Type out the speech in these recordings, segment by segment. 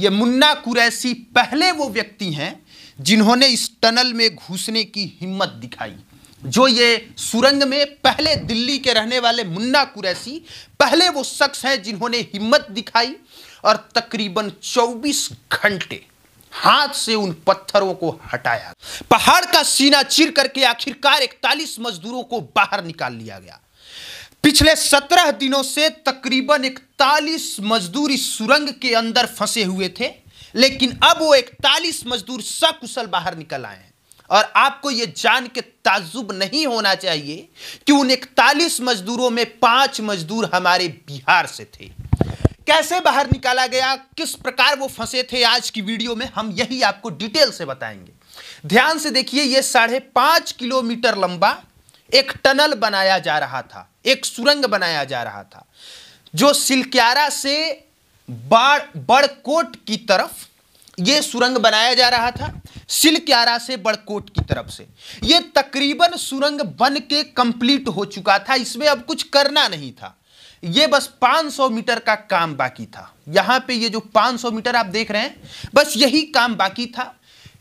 ये मुन्ना कुरैशी पहले वो व्यक्ति हैं जिन्होंने इस टनल में घुसने की हिम्मत दिखाई। जो ये सुरंग में पहले दिल्ली के रहने वाले मुन्ना कुरैशी पहले वो शख्स हैं जिन्होंने हिम्मत दिखाई और तकरीबन 24 घंटे हाथ से उन पत्थरों को हटाया। पहाड़ का सीना चीर करके आखिरकार 41 मजदूरों को बाहर निकाल लिया गया। पिछले 17 दिनों से तकरीबन 41 मजदूर इस सुरंग के अंदर फंसे हुए थे, लेकिन अब वो 41 मजदूर सकुशल बाहर निकल आए हैं। और आपको ये जान के ताज्जुब नहीं होना चाहिए कि उन 41 मजदूरों में 5 मजदूर हमारे बिहार से थे। कैसे बाहर निकाला गया, किस प्रकार वो फंसे थे, आज की वीडियो में हम यही आपको डिटेल से बताएंगे। ध्यान से देखिए, ये 5.5 किलोमीटर लंबा एक टनल बनाया जा रहा था, एक सुरंग बनाया जा रहा था, जो सिलक्यारा से बड़कोट की तरफ यह सुरंग बनाया जा रहा था। सिलक्यारा से बड़कोट की तरफ से यह तकरीबन सुरंग बन के कंप्लीट हो चुका था। इसमें अब कुछ करना नहीं था, यह बस 500 मीटर का काम बाकी था। यहां पे ये जो 500 मीटर आप देख रहे हैं, बस यही काम बाकी था।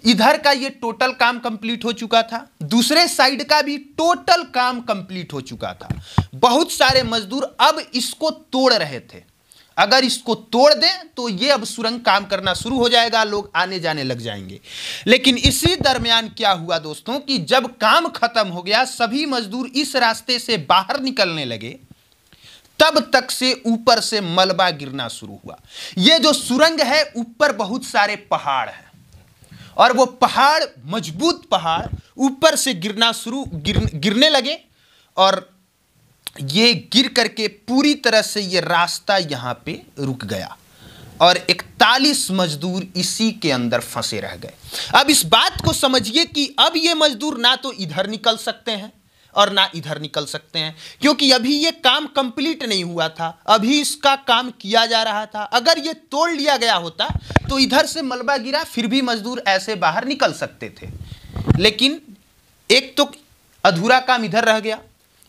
इधर का ये टोटल काम कंप्लीट हो चुका था, दूसरे साइड का भी टोटल काम कंप्लीट हो चुका था। बहुत सारे मजदूर अब इसको तोड़ रहे थे। अगर इसको तोड़ दें तो ये अब सुरंग काम करना शुरू हो जाएगा, लोग आने जाने लग जाएंगे। लेकिन इसी दरमियान क्या हुआ दोस्तों कि जब काम खत्म हो गया, सभी मजदूर इस रास्ते से बाहर निकलने लगे, तब तक से ऊपर से मलबा गिरना शुरू हुआ। ये जो सुरंग है, ऊपर बहुत सारे पहाड़ हैं और वो पहाड़, मजबूत पहाड़ ऊपर से गिरने लगे और ये गिर करके पूरी तरह से ये रास्ता यहां पे रुक गया और 41 मजदूर इसी के अंदर फंसे रह गए। अब इस बात को समझिए कि अब ये मजदूर ना तो इधर निकल सकते हैं और ना इधर निकल सकते हैं, क्योंकि अभी ये काम कंप्लीट नहीं हुआ था, अभी इसका काम किया जा रहा था। अगर ये तोड़ लिया गया होता तो इधर से मलबा गिरा, फिर भी मजदूर ऐसे बाहर निकल सकते थे। लेकिन एक तो अधूरा काम इधर रह गया,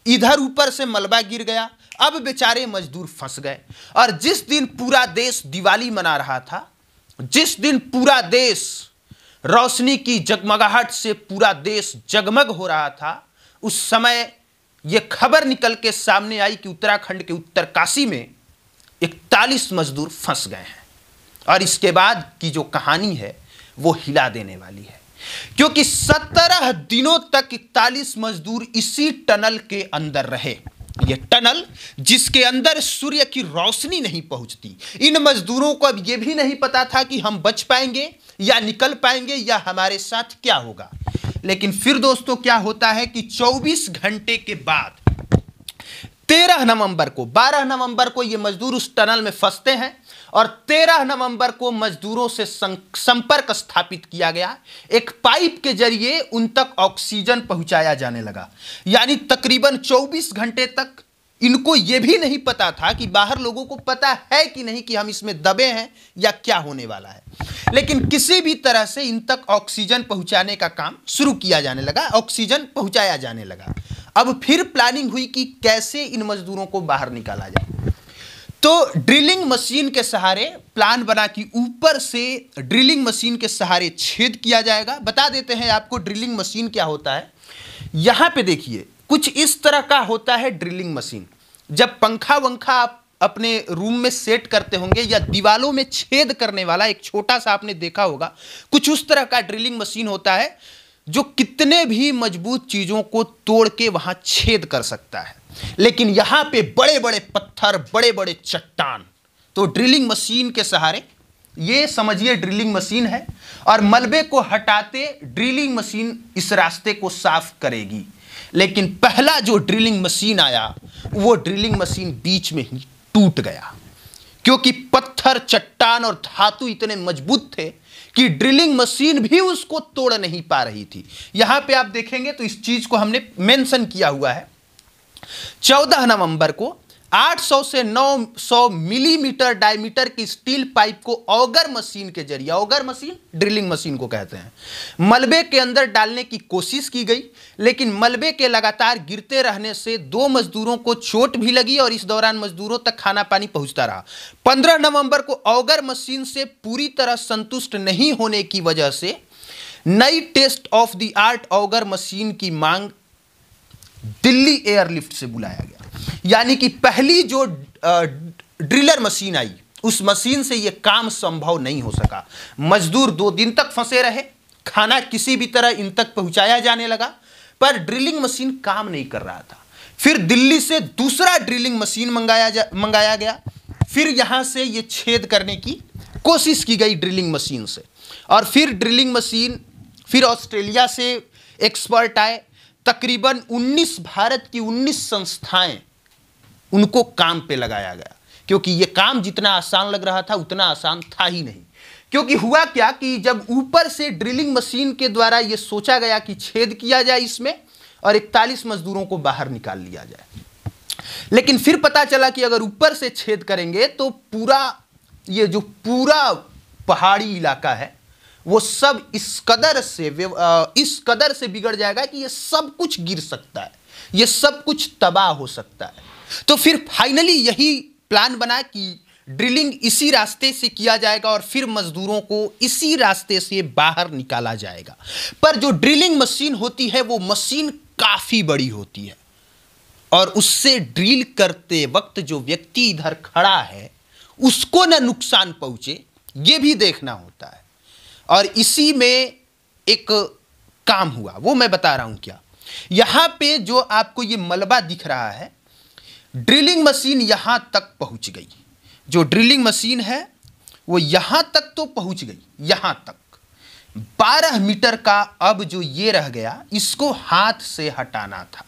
इधर ऊपर से मलबा गिर गया, अब बेचारे मजदूर फंस गए। और जिस दिन पूरा देश दिवाली मना रहा था, जिस दिन पूरा देश रोशनी की जगमगाहट से पूरा देश जगमग हो रहा था, उस समय यह खबर निकल के सामने आई कि उत्तराखंड के उत्तरकाशी में 41 मजदूर फंस गए हैं। और इसके बाद की जो कहानी है वो हिला देने वाली है, क्योंकि 17 दिनों तक 41 मजदूर इसी टनल के अंदर रहे। यह टनल जिसके अंदर सूर्य की रोशनी नहीं पहुंचती। इन मजदूरों को अब यह भी नहीं पता था कि हम बच पाएंगे या निकल पाएंगे या हमारे साथ क्या होगा। लेकिन फिर दोस्तों क्या होता है कि 24 घंटे के बाद 13 नवंबर को, 12 नवंबर को ये मजदूर उस टनल में फंसते हैं और 13 नवंबर को मजदूरों से संपर्क स्थापित किया गया। एक पाइप के जरिए उन तक ऑक्सीजन पहुंचाया जाने लगा। यानी तकरीबन 24 घंटे तक इनको यह भी नहीं पता था कि बाहर लोगों को पता है कि नहीं कि हम इसमें दबे हैं या क्या होने वाला है, लेकिन किसी भी तरह से इन तक ऑक्सीजन पहुंचाने का काम शुरू किया जाने लगा, ऑक्सीजन पहुंचाया जाने लगा। अब फिर प्लानिंग हुई कि कैसे इन मजदूरों को बाहर निकाला जाए। तो ड्रिलिंग मशीन के सहारे प्लान बना कि ऊपर से ड्रिलिंग मशीन के सहारे छेद किया जाएगा। बता देते हैं आपको ड्रिलिंग मशीन क्या होता है। यहां पे देखिए, कुछ इस तरह का होता है ड्रिलिंग मशीन। जब पंखा वंखा आप अपने रूम में सेट करते होंगे या दीवालों में छेद करने वाला एक छोटा सा आपने देखा होगा, कुछ उस तरह का ड्रिलिंग मशीन होता है जो कितने भी मजबूत चीजों को तोड़ के वहां छेद कर सकता है। लेकिन यहां पे बड़े बड़े पत्थर, बड़े बड़े चट्टान, तो ड्रिलिंग मशीन के सहारे, ये समझिए ड्रिलिंग मशीन है और मलबे को हटाते ड्रिलिंग मशीन इस रास्ते को साफ करेगी। लेकिन पहला जो ड्रिलिंग मशीन आया, वो ड्रिलिंग मशीन बीच में ही टूट गया, क्योंकि पत्थर, चट्टान और धातु इतने मजबूत थे कि ड्रिलिंग मशीन भी उसको तोड़ नहीं पा रही थी। यहां पे आप देखेंगे तो इस चीज को हमने मेंशन किया हुआ है। 14 नवंबर को 800 से 900 मिलीमीटर डायमीटर की स्टील पाइप को ऑगर मशीन के जरिए, ऑगर मशीन ड्रिलिंग मशीन को कहते हैं, मलबे के अंदर डालने की कोशिश की गई, लेकिन मलबे के लगातार गिरते रहने से 2 मजदूरों को चोट भी लगी और इस दौरान मजदूरों तक खाना पानी पहुंचता रहा। 15 नवंबर को ऑगर मशीन से पूरी तरह संतुष्ट नहीं होने की वजह से नई state of the art auger machine की मांग दिल्ली एयरलिफ्ट से बुलाया गया। यानी कि पहली जो ड्रिलर मशीन आई, उस मशीन से यह काम संभव नहीं हो सका। मजदूर 2 दिन तक फंसे रहे, खाना किसी भी तरह इन तक पहुंचाया जाने लगा, पर ड्रिलिंग मशीन काम नहीं कर रहा था। फिर दिल्ली से दूसरा ड्रिलिंग मशीन मंगाया गया। फिर यहां से यह छेद करने की कोशिश की गई ड्रिलिंग मशीन से, और फिर ड्रिलिंग मशीन, फिर ऑस्ट्रेलिया से एक्सपर्ट आए। तकरीबन 19 भारत की 19 संस्थाएं, उनको काम पे लगाया गया, क्योंकि यह काम जितना आसान लग रहा था उतना आसान था ही नहीं। क्योंकि हुआ क्या कि जब ऊपर से ड्रिलिंग मशीन के द्वारा यह सोचा गया कि छेद किया जाए इसमें और 41 मजदूरों को बाहर निकाल लिया जाए, लेकिन फिर पता चला कि अगर ऊपर से छेद करेंगे तो पूरा ये जो पूरा पहाड़ी इलाका है वो सब इस कदर से बिगड़ जाएगा कि ये सब कुछ गिर सकता है, ये सब कुछ तबाह हो सकता है। तो फिर फाइनली यही प्लान बना कि ड्रिलिंग इसी रास्ते से किया जाएगा और फिर मजदूरों को इसी रास्ते से बाहर निकाला जाएगा। पर जो ड्रिलिंग मशीन होती है वो मशीन काफी बड़ी होती है, और उससे ड्रिल करते वक्त जो व्यक्ति इधर खड़ा है उसको ना नुकसान पहुंचे, ये भी देखना होता है। और इसी में एक काम हुआ, वो मैं बता रहा हूं क्या। यहां पे जो आपको ये मलबा दिख रहा है, ड्रिलिंग मशीन यहां तक पहुंच गई। जो ड्रिलिंग मशीन है वो यहां तक तो पहुंच गई, यहां तक 12 मीटर का अब जो ये रह गया इसको हाथ से हटाना था,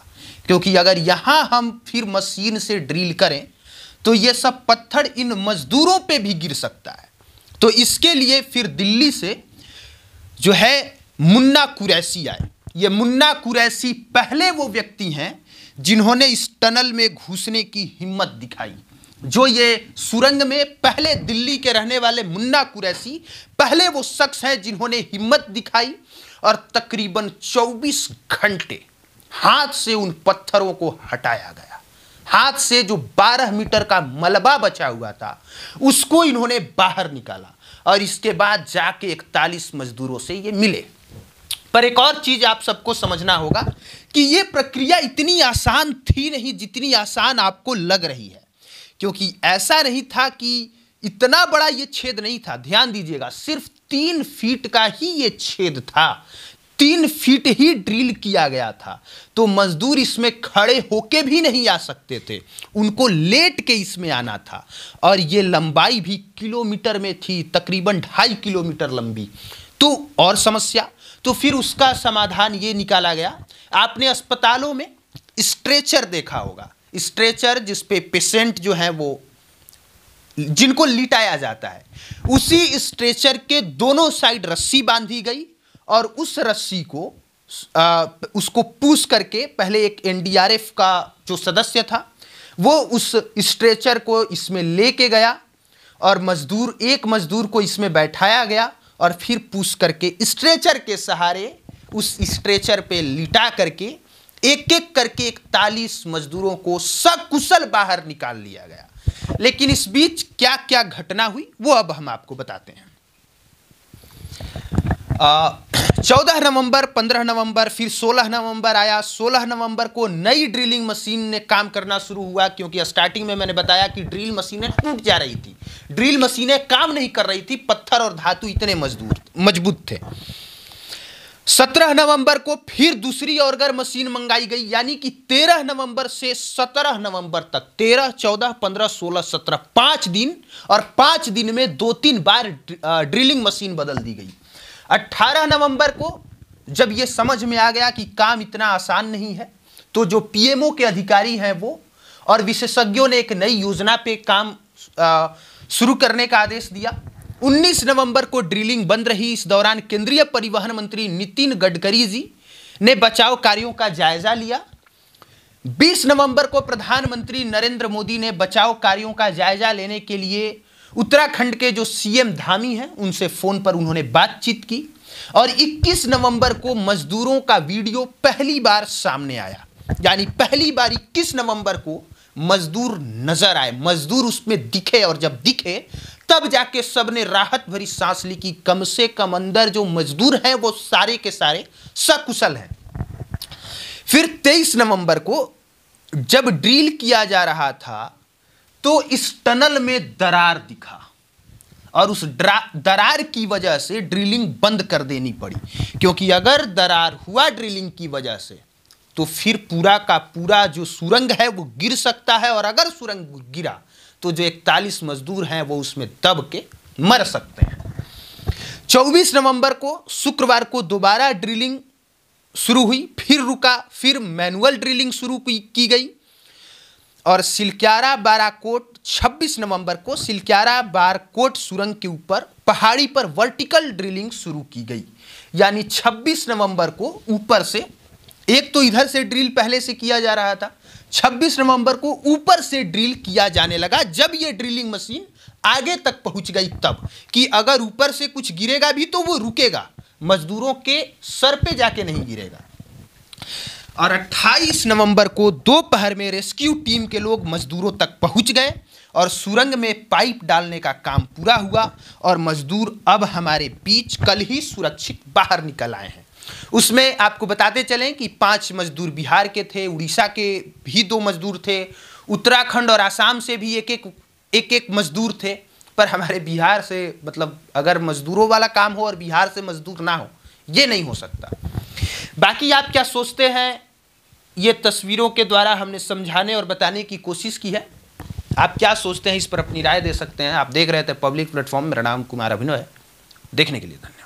क्योंकि अगर यहां हम फिर मशीन से ड्रिल करें तो ये सब पत्थर इन मजदूरों पे भी गिर सकता है। तो इसके लिए फिर दिल्ली से जो है मुन्ना कुरैशी आए। ये मुन्ना कुरैशी पहले वो व्यक्ति हैं जिन्होंने इस टनल में घुसने की हिम्मत दिखाई। जो ये सुरंग में पहले दिल्ली के रहने वाले मुन्ना कुरैशी पहले वो शख्स हैं जिन्होंने हिम्मत दिखाई, और तकरीबन 24 घंटे हाथ से उन पत्थरों को हटाया गया। हाथ से जो 12 मीटर का मलबा बचा हुआ था उसको इन्होंने बाहर निकाला, और इसके बाद जाके 41 मजदूरों से ये मिले। पर एक और चीज आप सबको समझना होगा कि ये प्रक्रिया इतनी आसान थी नहीं जितनी आसान आपको लग रही है, क्योंकि ऐसा नहीं था कि इतना बड़ा ये छेद नहीं था। ध्यान दीजिएगा, सिर्फ 3 फीट का ही ये छेद था, 3 फीट ही ड्रिल किया गया था। तो मजदूर इसमें खड़े होके भी नहीं आ सकते थे, उनको लेट के इसमें आना था, और ये लंबाई भी किलोमीटर में थी, तकरीबन 2.5 किलोमीटर लंबी। तो और समस्या, तो फिर उसका समाधान ये निकाला गया। आपने अस्पतालों में स्ट्रेचर देखा होगा, स्ट्रेचर जिस पे पेशेंट जो है वो जिनको लिटाया जाता है, उसी स्ट्रेचर के दोनों साइड रस्सी बांधी गई, और उस रस्सी को उसको पुश करके पहले एक एनडीआरएफ का जो सदस्य था वो उस स्ट्रेचर को इसमें लेके गया, और एक मजदूर को इसमें बैठाया गया, और फिर पुश करके स्ट्रेचर के सहारे उस स्ट्रेचर पे लिटा करके एक एक करके 41 मजदूरों को सकुशल बाहर निकाल लिया गया। लेकिन इस बीच क्या क्या घटना हुई वो अब हम आपको बताते हैं। 14 नवंबर, 15 नवंबर, फिर 16 नवंबर आया। 16 नवंबर को नई ड्रिलिंग मशीन ने काम करना शुरू हुआ, क्योंकि स्टार्टिंग में मैंने बताया कि ड्रिल मशीनें टूट जा रही थी, ड्रिल मशीनें काम नहीं कर रही थी, पत्थर और धातु इतने मजबूत थे। 17 नवंबर को फिर दूसरी ऑगर मशीन मंगाई गई, यानी कि 13 नवंबर से 17 नवंबर तक, 13, 14, 15, 16, 17, 5 दिन, और 5 दिन में 2-3 बार ड्रिलिंग मशीन बदल दी गई। 18 नवंबर को जब यह समझ में आ गया कि काम इतना आसान नहीं है, तो जो पीएमओ के अधिकारी हैं वो और विशेषज्ञों ने एक नई योजना पे काम शुरू करने का आदेश दिया। 19 नवंबर को ड्रिलिंग बंद रही। इस दौरान केंद्रीय परिवहन मंत्री नितिन गडकरी जी ने बचाव कार्यों का जायजा लिया। 20 नवंबर को प्रधानमंत्री नरेंद्र मोदी ने बचाव कार्यों का जायजा लेने के लिए उत्तराखंड के जो सीएम धामी हैं उनसे फोन पर उन्होंने बातचीत की और 21 नवंबर को मजदूरों का वीडियो पहली बार सामने आया। यानी पहली बार 21 नवंबर को मजदूर नजर आए, मजदूर उसमें दिखे और जब दिखे तब जाके सबने राहत भरी सांस ली कि कम से कम अंदर जो मजदूर हैं वो सारे के सारे सकुशल हैं। फिर 23 नवंबर को जब ड्रिल किया जा रहा था तो इस टनल में दरार दिखा और उस दरार की वजह से ड्रिलिंग बंद कर देनी पड़ी, क्योंकि अगर दरार हुआ ड्रिलिंग की वजह से तो फिर पूरा का पूरा जो सुरंग है वो गिर सकता है और अगर सुरंग गिरा तो जो 41 मजदूर हैं वो उसमें दब के मर सकते हैं। 24 नवंबर को शुक्रवार को दोबारा ड्रिलिंग शुरू हुई, फिर रुका, फिर मैनुअल ड्रिलिंग शुरू की गई और सिलक्यारा बाराकोट 26 नवंबर को सिलक्यारा बाराकोट सुरंग के ऊपर पहाड़ी पर वर्टिकल ड्रिलिंग शुरू की गई। यानी 26 नवंबर को ऊपर से, एक तो इधर से ड्रिल पहले से किया जा रहा था, 26 नवंबर को ऊपर से ड्रिल किया जाने लगा। जब ये ड्रिलिंग मशीन आगे तक पहुंच गई तब कि अगर ऊपर से कुछ गिरेगा भी तो वो रुकेगा, मजदूरों के सर पे जाके नहीं गिरेगा। और 28 नवंबर को दोपहर में रेस्क्यू टीम के लोग मजदूरों तक पहुंच गए और सुरंग में पाइप डालने का काम पूरा हुआ और मजदूर अब हमारे बीच कल ही सुरक्षित बाहर निकल आए हैं। उसमें आपको बताते चलें कि 5 मजदूर बिहार के थे, उड़ीसा के भी 2 मजदूर थे, उत्तराखंड और आसाम से भी एक मजदूर थे। पर हमारे बिहार से, मतलब अगर मजदूरों वाला काम हो और बिहार से मजदूर ना हो, ये नहीं हो सकता। बाकी आप क्या सोचते हैं, ये तस्वीरों के द्वारा हमने समझाने और बताने की कोशिश की है। आप क्या सोचते हैं इस पर अपनी राय दे सकते हैं। आप देख रहे थे पब्लिक प्लेटफॉर्म। मेरा नाम कुमार अभिनव है। देखने के लिए धन्यवाद।